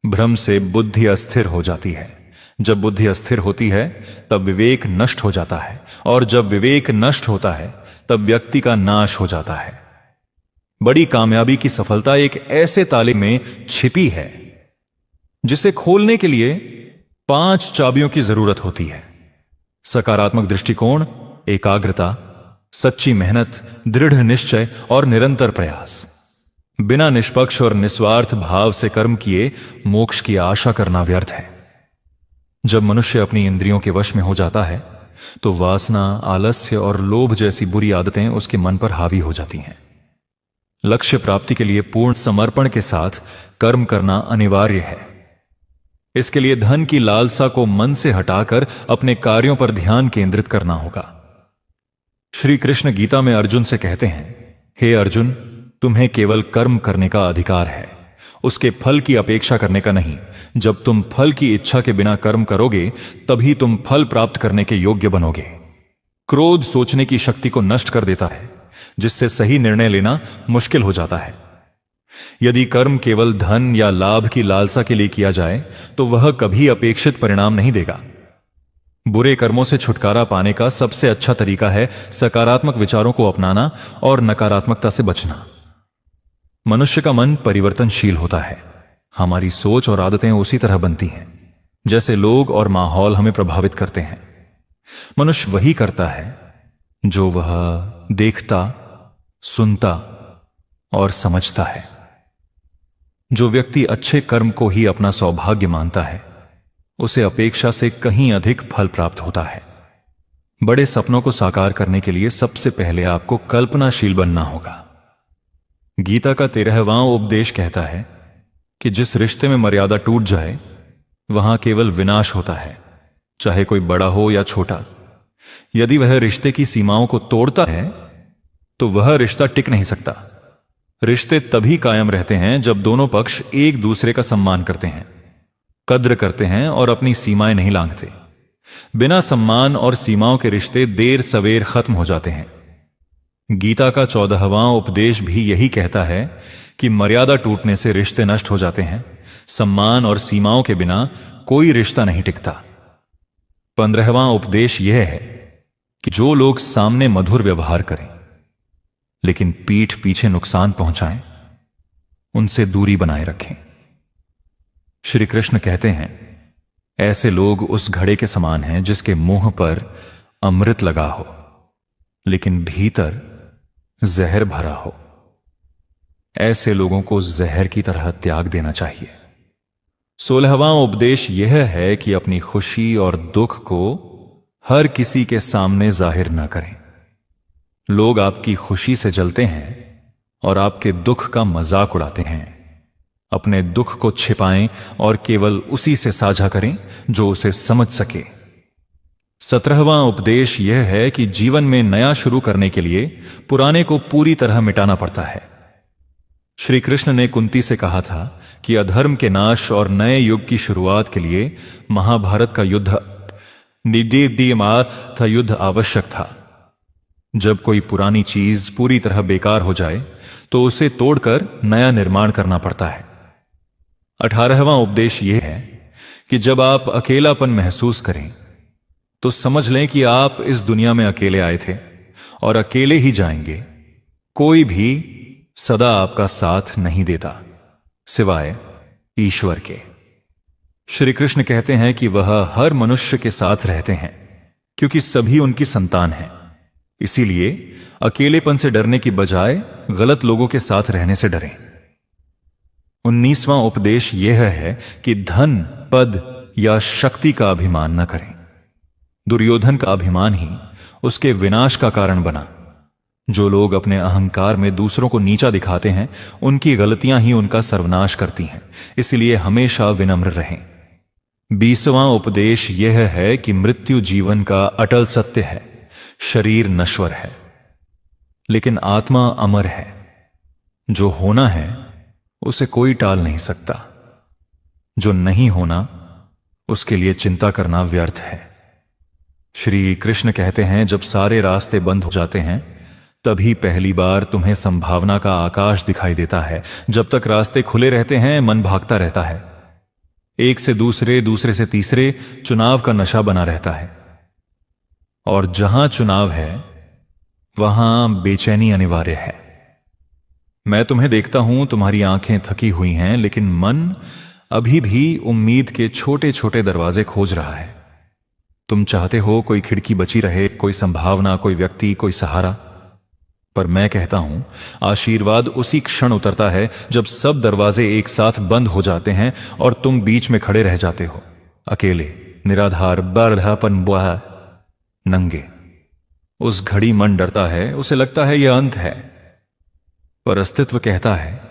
Speaker 1: भ्रम से बुद्धि अस्थिर हो जाती है। जब बुद्धि अस्थिर होती है तब विवेक नष्ट हो जाता है, और जब विवेक नष्ट होता है तब व्यक्ति का नाश हो जाता है। बड़ी कामयाबी की सफलता एक ऐसे ताले में छिपी है जिसे खोलने के लिए 5 चाबियों की जरूरत होती है। सकारात्मक दृष्टिकोण, एकाग्रता, सच्ची मेहनत, दृढ़ निश्चय और निरंतर प्रयास। बिना निष्पक्ष और निस्वार्थ भाव से कर्म किए मोक्ष की आशा करना व्यर्थ है। जब मनुष्य अपनी इंद्रियों के वश में हो जाता है तो वासना, आलस्य और लोभ जैसी बुरी आदतें उसके मन पर हावी हो जाती हैं। लक्ष्य प्राप्ति के लिए पूर्ण समर्पण के साथ कर्म करना अनिवार्य है। इसके लिए धन की लालसा को मन से हटाकर अपने कार्यों पर ध्यान केंद्रित करना होगा। श्री कृष्ण गीता में अर्जुन से कहते हैं, हे अर्जुन, तुम्हें केवल कर्म करने का अधिकार है, उसके फल की अपेक्षा करने का नहीं। जब तुम फल की इच्छा के बिना कर्म करोगे तभी तुम फल प्राप्त करने के योग्य बनोगे। क्रोध सोचने की शक्ति को नष्ट कर देता है, जिससे सही निर्णय लेना मुश्किल हो जाता है। यदि कर्म केवल धन या लाभ की लालसा के लिए किया जाए तो वह कभी अपेक्षित परिणाम नहीं देगा। बुरे कर्मों से छुटकारा पाने का सबसे अच्छा तरीका है सकारात्मक विचारों को अपनाना और नकारात्मकता से बचना। मनुष्य का मन परिवर्तनशील होता है। हमारी सोच और आदतें उसी तरह बनती हैं जैसे लोग और माहौल हमें प्रभावित करते हैं। मनुष्य वही करता है जो वह देखता, सुनता और समझता है। जो व्यक्ति अच्छे कर्म को ही अपना सौभाग्य मानता है, उसे अपेक्षा से कहीं अधिक फल प्राप्त होता है। बड़े सपनों को साकार करने के लिए सबसे पहले आपको कल्पनाशील बनना होगा। गीता का 13वां उपदेश कहता है कि जिस रिश्ते में मर्यादा टूट जाए वहां केवल विनाश होता है, चाहे कोई बड़ा हो या छोटा। यदि वह रिश्ते की सीमाओं को तोड़ता है तो वह रिश्ता टिक नहीं सकता। रिश्ते तभी कायम रहते हैं जब दोनों पक्ष एक दूसरे का सम्मान करते हैं। कद्र करते हैं और अपनी सीमाएं नहीं लांघते। बिना सम्मान और सीमाओं के रिश्ते देर सवेर खत्म हो जाते हैं। गीता का 14वां उपदेश भी यही कहता है कि मर्यादा टूटने से रिश्ते नष्ट हो जाते हैं। सम्मान और सीमाओं के बिना कोई रिश्ता नहीं टिकता। 15वां उपदेश यह है कि जो लोग सामने मधुर व्यवहार करें लेकिन पीठ पीछे नुकसान पहुंचाएं, उनसे दूरी बनाए रखें। श्री कृष्ण कहते हैं, ऐसे लोग उस घड़े के समान हैं जिसके मुंह पर अमृत लगा हो लेकिन भीतर जहर भरा हो। ऐसे लोगों को जहर की तरह त्याग देना चाहिए। 16वां उपदेश यह है कि अपनी खुशी और दुख को हर किसी के सामने जाहिर न करें। लोग आपकी खुशी से जलते हैं और आपके दुख का मजाक उड़ाते हैं। अपने दुख को छिपाएं और केवल उसी से साझा करें जो उसे समझ सके। 17वां उपदेश यह है कि जीवन में नया शुरू करने के लिए पुराने को पूरी तरह मिटाना पड़ता है। श्री कृष्ण ने कुंती से कहा था कि अधर्म के नाश और नए युग की शुरुआत के लिए महाभारत का युद्ध था, युद्ध आवश्यक था। जब कोई पुरानी चीज पूरी तरह बेकार हो जाए तो उसे तोड़कर नया निर्माण करना पड़ता है। 18वां उपदेश यह है कि जब आप अकेलापन महसूस करें तो समझ लें कि आप इस दुनिया में अकेले आए थे और अकेले ही जाएंगे। कोई भी सदा आपका साथ नहीं देता सिवाय ईश्वर के। श्री कृष्ण कहते हैं कि वह हर मनुष्य के साथ रहते हैं क्योंकि सभी उनकी संतान हैं। इसीलिए अकेलेपन से डरने की बजाय गलत लोगों के साथ रहने से डरें। 19वां उपदेश यह है कि धन, पद या शक्ति का अभिमान न करें। दुर्योधन का अभिमान ही उसके विनाश का कारण बना। जो लोग अपने अहंकार में दूसरों को नीचा दिखाते हैं, उनकी गलतियां ही उनका सर्वनाश करती हैं। इसलिए हमेशा विनम्र रहें। 20वां उपदेश यह है कि मृत्यु जीवन का अटल सत्य है। शरीर नश्वर है लेकिन आत्मा अमर है। जो होना है उसे कोई टाल नहीं सकता। जो नहीं होना उसके लिए चिंता करना व्यर्थ है। श्री कृष्ण कहते हैं, जब सारे रास्ते बंद हो जाते हैं तभी पहली बार तुम्हें संभावना का आकाश दिखाई देता है। जब तक रास्ते खुले रहते हैं मन भागता रहता है। एक से दूसरे, दूसरे से तीसरे चुनाव का नशा बना रहता है। और जहां चुनाव है वहां बेचैनी अनिवार्य है। मैं तुम्हें देखता हूं, तुम्हारी आंखें थकी हुई हैं लेकिन मन अभी भी उम्मीद के छोटे छोटे दरवाजे खोज रहा है। तुम चाहते हो कोई खिड़की बची रहे, कोई संभावना, कोई व्यक्ति, कोई सहारा। पर मैं कहता हूं, आशीर्वाद उसी क्षण उतरता है जब सब दरवाजे एक साथ बंद हो जाते हैं और तुम बीच में खड़े रह जाते हो, अकेले, निराधार, बर्धापन बुआ, नंगे। उस घड़ी मन डरता है, उसे लगता है यह अंत है, पर अस्तित्व कहता है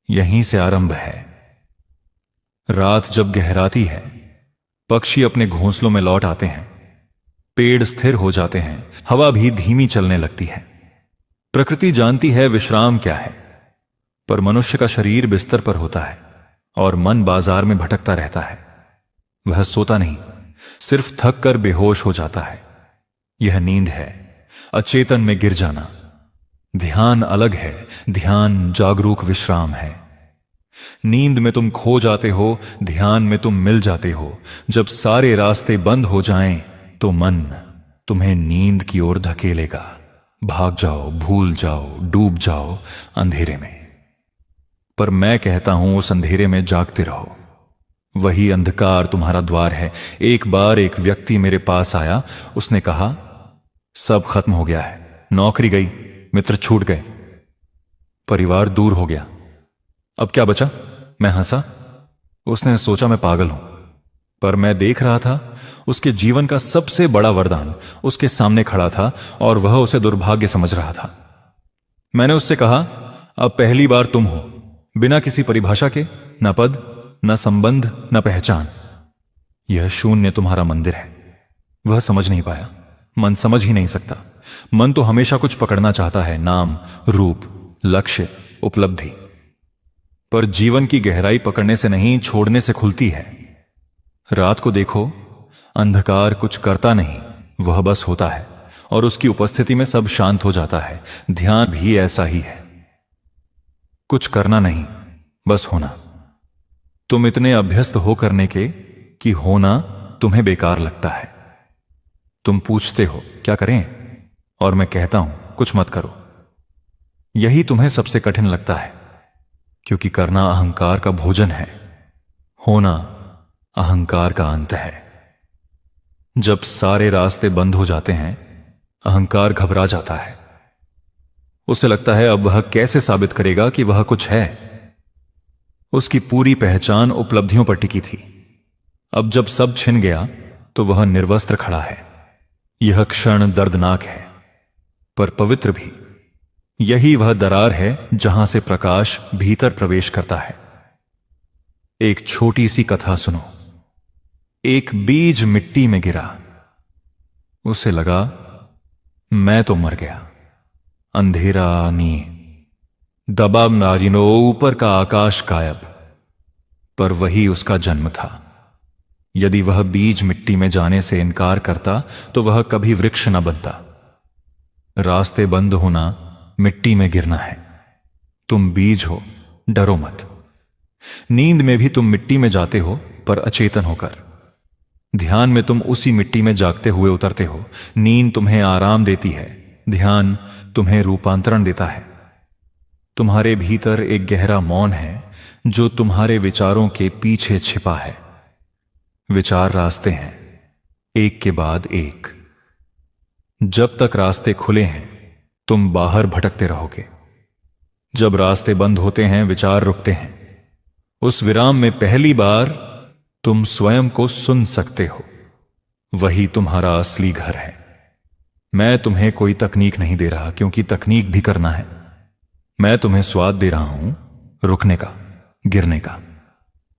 Speaker 1: यहीं से आरंभ है। रात जब गहराती है, पक्षी अपने घोंसलों में लौट आते हैं, पेड़ स्थिर हो जाते हैं, हवा भी धीमी चलने लगती है। प्रकृति जानती है विश्राम क्या है, पर मनुष्य का शरीर बिस्तर पर होता है और मन बाजार में भटकता रहता है। वह सोता नहीं, सिर्फ थक कर बेहोश हो जाता है। यह नींद है, अचेतन में गिर जाना। ध्यान अलग है, ध्यान जागरूक विश्राम है। नींद में तुम खो जाते हो, ध्यान में तुम मिल जाते हो। जब सारे रास्ते बंद हो जाएं, तो मन तुम्हें नींद की ओर धकेलेगा। भाग जाओ, भूल जाओ, डूब जाओ अंधेरे में। पर मैं कहता हूं, उस अंधेरे में जागते रहो। वही अंधकार तुम्हारा द्वार है। एक बार एक व्यक्ति मेरे पास आया, उसने कहा, सब खत्म हो गया है, नौकरी गई, मित्र छूट गए, परिवार दूर हो गया, अब क्या बचा? मैं हंसा। उसने सोचा मैं पागल हूं, पर मैं देख रहा था उसके जीवन का सबसे बड़ा वरदान उसके सामने खड़ा था और वह उसे दुर्भाग्य समझ रहा था। मैंने उससे कहा, अब पहली बार तुम हो, बिना किसी परिभाषा के, न पद, न संबंध, न पहचान। यह शून्य तुम्हारा मंदिर है। वह समझ नहीं पाया। मन समझ ही नहीं सकता। मन तो हमेशा कुछ पकड़ना चाहता है, नाम, रूप, लक्ष्य, उपलब्धि। पर जीवन की गहराई पकड़ने से नहीं, छोड़ने से खुलती है। रात को देखो, अंधकार कुछ करता नहीं, वह बस होता है, और उसकी उपस्थिति में सब शांत हो जाता है। ध्यान भी ऐसा ही है, कुछ करना नहीं, बस होना। तुम इतने अभ्यस्त हो करने के कि होना तुम्हें बेकार लगता है। तुम पूछते हो क्या करें, और मैं कहता हूं कुछ मत करो। यही तुम्हें सबसे कठिन लगता है, क्योंकि करना अहंकार का भोजन है, होना अहंकार का अंत है। जब सारे रास्ते बंद हो जाते हैं, अहंकार घबरा जाता है। उसे लगता है अब वह कैसे साबित करेगा कि वह कुछ है। उसकी पूरी पहचान उपलब्धियों पर टिकी थी। अब जब सब छिन गया तो वह निर्वस्त्र खड़ा है। यह क्षण दर्दनाक है, पर पवित्र भी। यही वह दरार है जहां से प्रकाश भीतर प्रवेश करता है। एक छोटी सी कथा सुनो। एक बीज मिट्टी में गिरा। उसे लगा मैं तो मर गया। अंधेरा नींद, दबाव नारिनो, ऊपर का आकाश गायब। पर वही उसका जन्म था। यदि वह बीज मिट्टी में जाने से इनकार करता तो वह कभी वृक्ष न बनता। रास्ते बंद होना मिट्टी में गिरना है। तुम बीज हो, डरो मत। नींद में भी तुम मिट्टी में जाते हो, पर अचेतन होकर। ध्यान में तुम उसी मिट्टी में जागते हुए उतरते हो। नींद तुम्हें आराम देती है, ध्यान तुम्हें रूपांतरण देता है। तुम्हारे भीतर एक गहरा मौन है जो तुम्हारे विचारों के पीछे छिपा है। विचार रास्ते हैं, एक के बाद एक। जब तक रास्ते खुले हैं तुम बाहर भटकते रहोगे। जब रास्ते बंद होते हैं विचार रुकते हैं। उस विराम में पहली बार तुम स्वयं को सुन सकते हो। वही तुम्हारा असली घर है। मैं तुम्हें कोई तकनीक नहीं दे रहा, क्योंकि तकनीक भी करना है। मैं तुम्हें स्वाद दे रहा हूं, रुकने का, गिरने का,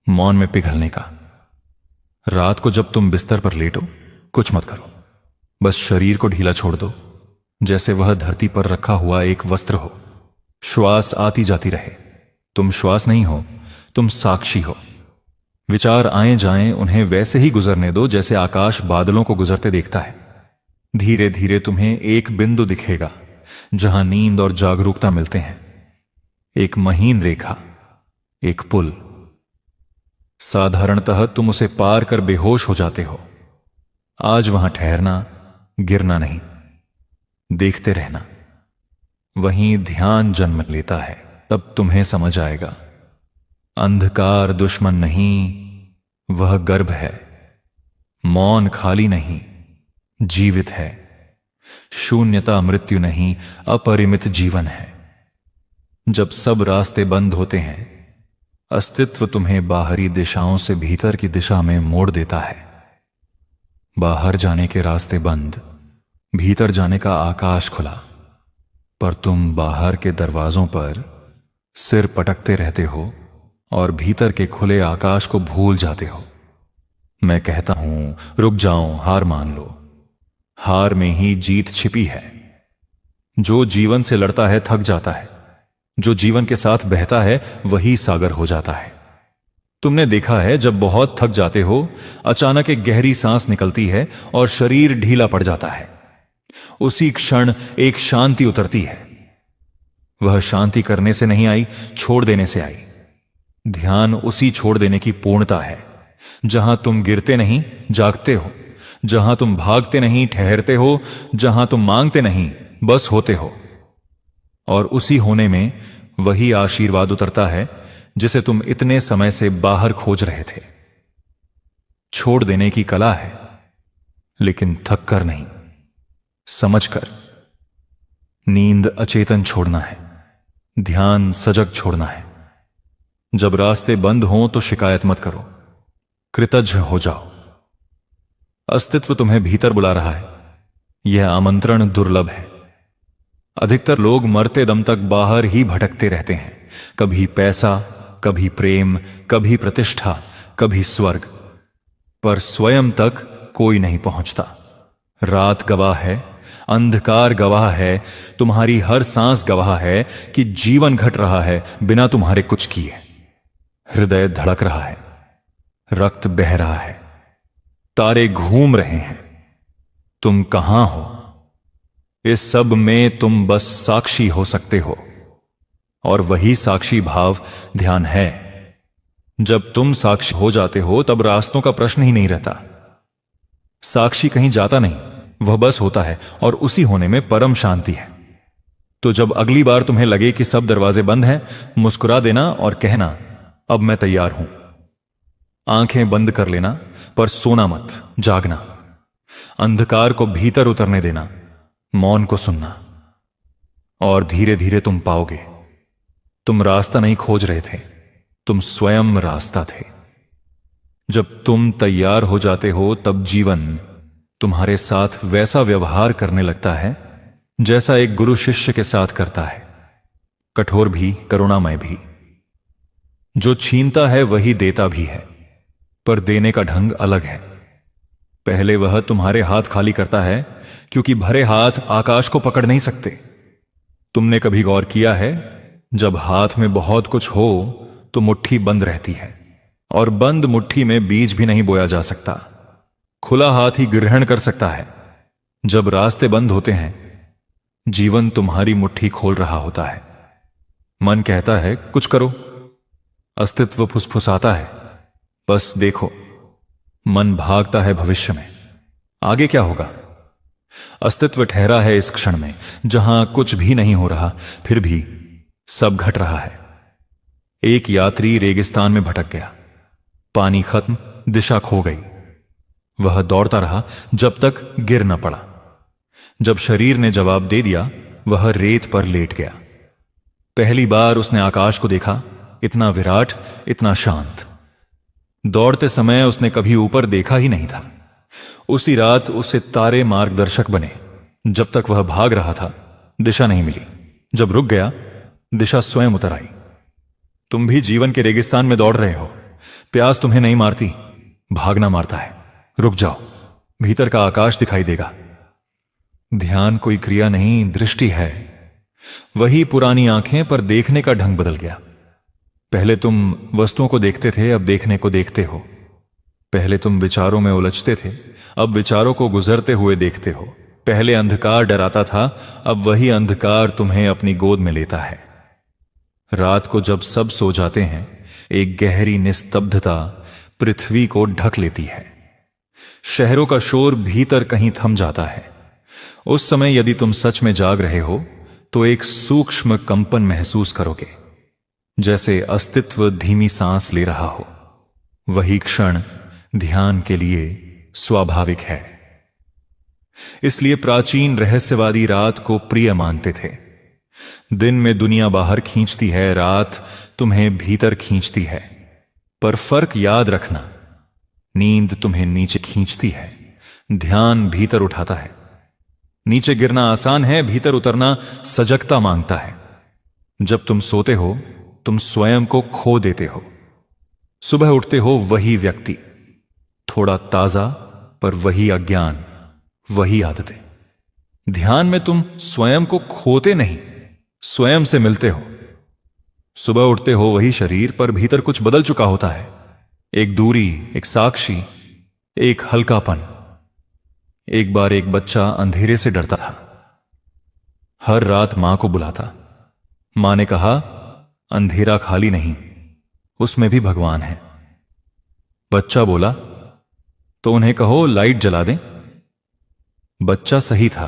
Speaker 1: मौन में पिघलने का। रात को जब तुम बिस्तर पर लेटो, कुछ मत करो, बस शरीर को ढीला छोड़ दो, जैसे वह धरती पर रखा हुआ एक वस्त्र हो। श्वास आती जाती रहे। तुम श्वास नहीं हो, तुम साक्षी हो। विचार आए जाएं, उन्हें वैसे ही गुजरने दो जैसे आकाश बादलों को गुजरते देखता है। धीरे धीरे तुम्हें एक बिंदु दिखेगा जहां नींद और जागरूकता मिलते हैं। एक महीन रेखा, एक पुल। साधारणतः तुम उसे पार कर बेहोश हो जाते हो। आज वहां ठहरना, गिरना नहीं, देखते रहना। वहीं ध्यान जन्म लेता है। तब तुम्हें समझ आएगा, अंधकार दुश्मन नहीं, वह गर्भ है। मौन खाली नहीं, जीवित है। शून्यता मृत्यु नहीं, अपरिमित जीवन है। जब सब रास्ते बंद होते हैं, अस्तित्व तुम्हें बाहरी दिशाओं से भीतर की दिशा में मोड़ देता है। बाहर जाने के रास्ते बंद, भीतर जाने का आकाश खुला। पर तुम बाहर के दरवाजों पर सिर पटकते रहते हो और भीतर के खुले आकाश को भूल जाते हो। मैं कहता हूं रुक जाओ, हार मान लो। हार में ही जीत छिपी है। जो जीवन से लड़ता है थक जाता है। जो जीवन के साथ बहता है वही सागर हो जाता है। तुमने देखा है, जब बहुत थक जाते हो अचानक एक गहरी सांस निकलती है और शरीर ढीला पड़ जाता है। उसी क्षण एक शांति उतरती है। वह शांति करने से नहीं आई, छोड़ देने से आई। ध्यान उसी छोड़ देने की पूर्णता है, जहां तुम गिरते नहीं, जागते हो। जहां तुम भागते नहीं, ठहरते हो। जहां तुम मांगते नहीं, बस होते हो। और उसी होने में वही आशीर्वाद उतरता है जिसे तुम इतने समय से बाहर खोज रहे थे। छोड़ देने की कला है, लेकिन थक कर नहीं, समझकर। नींद अचेतन छोड़ना है, ध्यान सजग छोड़ना है। जब रास्ते बंद हों तो शिकायत मत करो, कृतज्ञ हो जाओ। अस्तित्व तुम्हें भीतर बुला रहा है। यह आमंत्रण दुर्लभ है। अधिकतर लोग मरते दम तक बाहर ही भटकते रहते हैं। कभी पैसा, कभी प्रेम, कभी प्रतिष्ठा, कभी स्वर्ग, पर स्वयं तक कोई नहीं पहुंचता। रात गवाह है, अंधकार गवाह है, तुम्हारी हर सांस गवाह है कि जीवन घट रहा है बिना तुम्हारे कुछ किए। हृदय धड़क रहा है, रक्त बह रहा है, तारे घूम रहे हैं, तुम कहां हो? इस सब में तुम बस साक्षी हो सकते हो, और वही साक्षी भाव ध्यान है। जब तुम साक्षी हो जाते हो तब रास्तों का प्रश्न ही नहीं रहता। साक्षी कहीं जाता नहीं, वह बस होता है, और उसी होने में परम शांति है। तो जब अगली बार तुम्हें लगे कि सब दरवाजे बंद हैं, मुस्कुरा देना और कहना, अब मैं तैयार हूं। आंखें बंद कर लेना, पर सोना मत, जागना। अंधकार को भीतर उतरने देना, मौन को सुनना, और धीरे धीरे तुम पाओगे, तुम रास्ता नहीं खोज रहे थे, तुम स्वयं रास्ता थे। जब तुम तैयार हो जाते हो तब जीवन तुम्हारे साथ वैसा व्यवहार करने लगता है जैसा एक गुरु शिष्य के साथ करता है, कठोर भी, करुणामय भी। जो छीनता है वही देता भी है, पर देने का ढंग अलग है। पहले वह तुम्हारे हाथ खाली करता है, क्योंकि भरे हाथ आकाश को पकड़ नहीं सकते। तुमने कभी गौर किया है, जब हाथ में बहुत कुछ हो तो मुट्ठी बंद रहती है, और बंद मुट्ठी में बीज भी नहीं बोया जा सकता। खुला हाथ ही ग्रहण कर सकता है। जब रास्ते बंद होते हैं, जीवन तुम्हारी मुट्ठी खोल रहा होता है। मन कहता है कुछ करो, अस्तित्व फुसफुसाता है बस देखो। मन भागता है भविष्य में, आगे क्या होगा। अस्तित्व ठहरा है इस क्षण में, जहां कुछ भी नहीं हो रहा, फिर भी सब घट रहा है। एक यात्री रेगिस्तान में भटक गया, पानी खत्म, दिशा खो गई। वह दौड़ता रहा जब तक गिर न पड़ा। जब शरीर ने जवाब दे दिया, वह रेत पर लेट गया। पहली बार उसने आकाश को देखा, इतना विराट, इतना शांत। दौड़ते समय उसने कभी ऊपर देखा ही नहीं था। उसी रात उसे तारे मार्गदर्शक बने। जब तक वह भाग रहा था, दिशा नहीं मिली। जब रुक गया, दिशा स्वयं उतर आई। तुम भी जीवन के रेगिस्तान में दौड़ रहे हो। प्यास तुम्हें नहीं मारती, भागना मारता है। रुक जाओ, भीतर का आकाश दिखाई देगा। ध्यान कोई क्रिया नहीं, दृष्टि है। वही पुरानी आंखें, पर देखने का ढंग बदल गया। पहले तुम वस्तुओं को देखते थे, अब देखने को देखते हो। पहले तुम विचारों में उलझते थे, अब विचारों को गुजरते हुए देखते हो। पहले अंधकार डराता था, अब वही अंधकार तुम्हें अपनी गोद में लेता है। रात को जब सब सो जाते हैं, एक गहरी निस्तब्धता पृथ्वी को ढक लेती है। शहरों का शोर भीतर कहीं थम जाता है। उस समय यदि तुम सच में जाग रहे हो तो एक सूक्ष्म कंपन महसूस करोगे, जैसे अस्तित्व धीमी सांस ले रहा हो। वही क्षण ध्यान के लिए स्वाभाविक है। इसलिए प्राचीन रहस्यवादी रात को प्रिय मानते थे। दिन में दुनिया बाहर खींचती है, रात तुम्हें भीतर खींचती है। पर फर्क याद रखना, नींद तुम्हें नीचे खींचती है, ध्यान भीतर उठाता है। नीचे गिरना आसान है, भीतर उतरना सजगता मांगता है। जब तुम सोते हो, तुम स्वयं को खो देते हो। सुबह उठते हो वही व्यक्ति, थोड़ा ताजा, पर वही अज्ञान, वही आदतें। ध्यान में तुम स्वयं को खोते नहीं, स्वयं से मिलते हो। सुबह उठते हो वही शरीर, पर भीतर कुछ बदल चुका होता है। एक दूरी, एक साक्षी, एक हल्कापन। एक बार एक बच्चा अंधेरे से डरता था। हर रात मां को बुलाता। मां ने कहा, अंधेरा खाली नहीं, उसमें भी भगवान है। बच्चा बोला, तो उन्हें कहो लाइट जला दें। बच्चा सही था।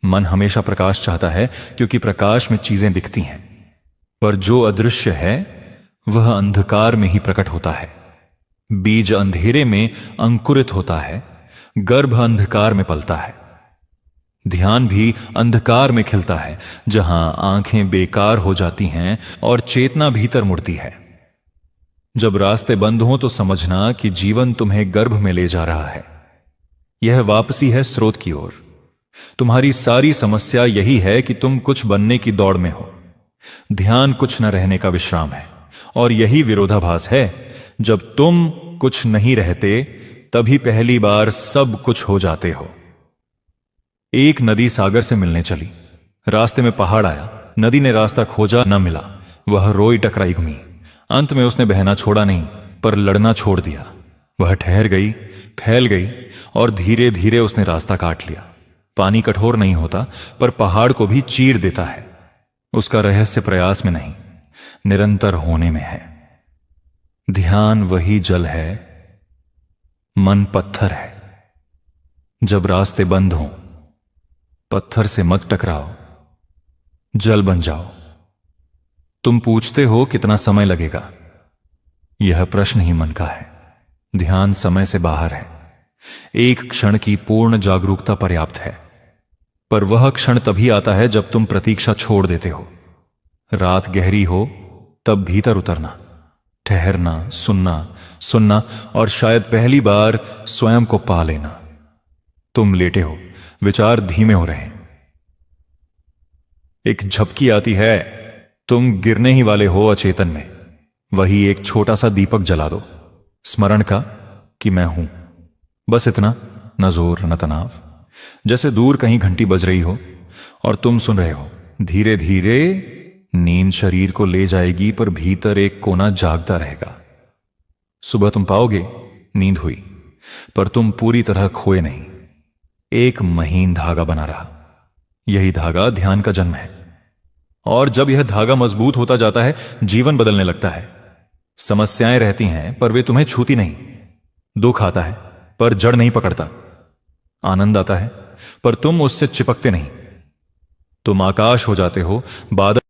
Speaker 1: मन हमेशा प्रकाश चाहता है, क्योंकि प्रकाश में चीजें दिखती हैं। पर जो अदृश्य है वह अंधकार में ही प्रकट होता है। बीज अंधेरे में अंकुरित होता है, गर्भ अंधकार में पलता है। ध्यान भी अंधकार में खिलता है, जहां आंखें बेकार हो जाती हैं और चेतना भीतर मुड़ती है। जब रास्ते बंद हों तो समझना कि जीवन तुम्हें गर्भ में ले जा रहा है। यह वापसी है स्रोत की ओर। तुम्हारी सारी समस्या यही है कि तुम कुछ बनने की दौड़ में हो। ध्यान कुछ न रहने का विश्राम है, और यही विरोधाभास है। जब तुम कुछ नहीं रहते, तभी पहली बार सब कुछ हो जाते हो। एक नदी सागर से मिलने चली। रास्ते में पहाड़ आया। नदी ने रास्ता खोजा, न मिला। वह रोई टकराई घूमी। अंत में उसने बहना छोड़ा नहीं, पर लड़ना छोड़ दिया। वह ठहर गई, फैल गई और धीरे धीरे उसने रास्ता काट लिया। पानी कठोर नहीं होता, पर पहाड़ को भी चीर देता है। उसका रहस्य प्रयास में नहीं, निरंतर होने में है। ध्यान वही जल है, मन पत्थर है। जब रास्ते बंद हों, पत्थर से मत टकराओ, जल बन जाओ। तुम पूछते हो कितना समय लगेगा? यह प्रश्न ही मन का है। ध्यान समय से बाहर है। एक क्षण की पूर्ण जागरूकता पर्याप्त है, पर वह क्षण तभी आता है जब तुम प्रतीक्षा छोड़ देते हो। रात गहरी हो तब भीतर उतरना, ठहरना, सुनना सुनना और शायद पहली बार स्वयं को पा लेना। तुम लेटे हो, विचार धीमे हो रहे हैं। एक झपकी आती है, तुम गिरने ही वाले हो अचेतन में। वही एक छोटा सा दीपक जला दो, स्मरण का कि मैं हूं। बस इतना, न जोर न तनाव। जैसे दूर कहीं घंटी बज रही हो और तुम सुन रहे हो। धीरे धीरे नींद शरीर को ले जाएगी, पर भीतर एक कोना जागता रहेगा। सुबह तुम पाओगे नींद हुई, पर तुम पूरी तरह खोए नहीं। एक महीन धागा बना रहा। यही धागा ध्यान का जन्म है। और जब यह धागा मजबूत होता जाता है, जीवन बदलने लगता है। समस्याएं रहती हैं, पर वे तुम्हें छूती नहीं। दुख आता है, पर जड़ नहीं पकड़ता। आनंद आता है, पर तुम उससे चिपकते नहीं। तुम आकाश हो जाते हो, बादल